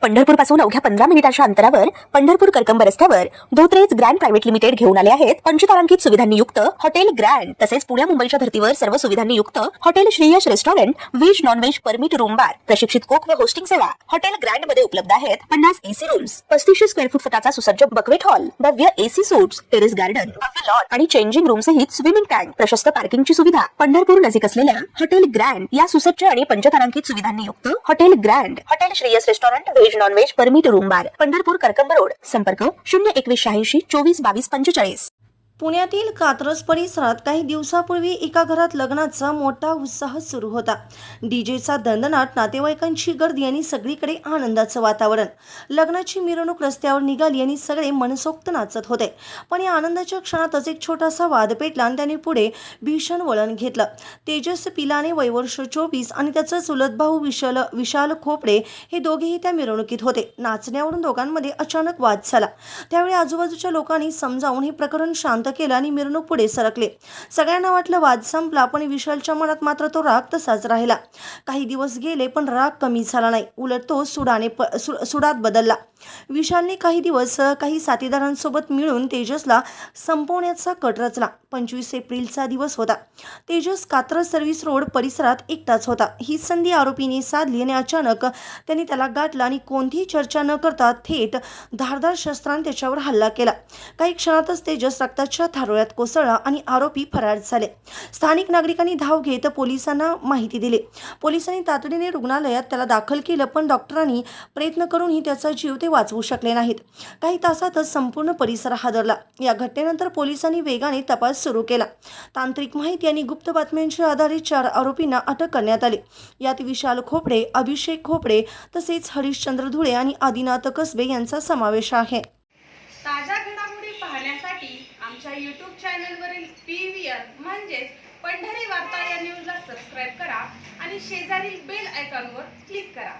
पंढरपूर पासून अवघ्या 15 मिनिटांच्या अंतरावर पंढरपूर करकंब रस्त्यावर धोत्रेज ग्रँड प्रायव्हेट लिमिटेड घेऊन आले आहेत पंचतारांकित सुविधांनी युक्त हॉटेल ग्रँड. तसेच पुण्या मुंबईच्या धर्तीवर सर्व सुविधांनी युक्त hotel Shreyas restaurant, veg non veg permit room बार, प्रशिक्षित कोक व होस्टिंग सेवा. हॉटेल ग्रँड मध्ये उपलब्ध आहेत 50 एसी रूम्स, 3500 स्क्वेअर फूट फुटाचा सुसज्ज बकवेट हॉल, भव्य एसी सूट्स, टेरेस गार्डन, भव्य लॉन आणि चेंजिंग रूम सहित स्विमिंग टँक, प्रशस्त पार्किंगची सुविधा. पंढरपूर नजीक असलेल्या हॉटेल ग्रँड या सुसज्ज आणि पंचतारांकित सुविधांनी युक्त hotel grand, hotel Shreyas restaurant, veg non veg permit room बार, पंढरपूर करकंब रोड. संपर्क 02186 24 22 45. पुण्यातील कात्रज परिसरात काही दिवसापूर्वी एका घरात लग्नाचा मोठा उत्साह सुरू होता. डीजेचा दणदणाट, नातेवाईकांची गर्दी आणि सगळीकडे आनंदाचं वातावरण. लग्नाची मिरवणूक रस्त्यावर निघाली आणि सगळे मनसोक्त नाचत होते. पण या आनंदाच्या क्षणातच एक छोटासा वाद पेटला आणि त्याने पुढे भीषण वळण घेतलं. तेजस पिलाने वय वर्ष 24 आणि त्याचा चुलत भाऊ विशाल खोपडे हे दोघेही त्या मिरवणुकीत होते. नाचण्यावरून दोघांमध्ये अचानक वाद झाला. त्यावेळी आजूबाजूच्या लोकांनी समजावून हे प्रकरण शांत केलं आणि मिरवणूक पुढे सरकले. सगळ्यांना वाटलं वाद संपला, पण विशालच्या मनात मात्र तो राग तसाच राहिला. काही दिवस गेले पण राग कमी झाला नाही, उलट तो सुडात बदलला. विशालने काही दिवस काही साथीदारांसोबत मिळून तेजसला संपवण्याचा कट रचला. 25 एप्रिलचा दिवस होता. तेजस कात्रज सर्व्हिस रोड परिसरात एकटाच होता. ही संधी आरोपीने साधली आणि अचानक त्याने त्याला गाठला आणि कोणतीही चर्चा न करता थेट धारदार शस्त्राने त्याच्यावर हल्ला केला. काही क्षणातच तेजस रक्ताच्या थारोळ्यात कोसळला आणि आरोपी फरार झाले. स्थानिक नागरिकांनी धाव घेत पोलिसांना माहिती दिली. पोलिसांनी तातडीने रुग्णालयात त्याला दाखल केलं, पण डॉक्टरांनी प्रयत्न करूनही त्याचा जीव ते वाचवू शकले नाहीत. काही तासातच संपूर्ण परिसर हादरला. या घटनेनंतर पोलिसांनी वेगाने तपास सुरू केला. तांत्रिक माहिती आणि गुप्त बातम्यांच्या आधारे 4 आरोपींना अटक करण्यात आली. यात विशाल खोपडे, अभिषेक खोपडे तसेच हरिश्चंद्र धुळे आणि आदिनाथ कसबे यांचा समावेश आहे. ताज्या घडामोडी पाहण्यासाठी आमच्या YouTube चॅनलवरील PVR म्हणजेच पंढरी वार्ता या न्यूजला सबस्क्राईब करा आणि शेजारील बेल आयकॉनवर क्लिक करा.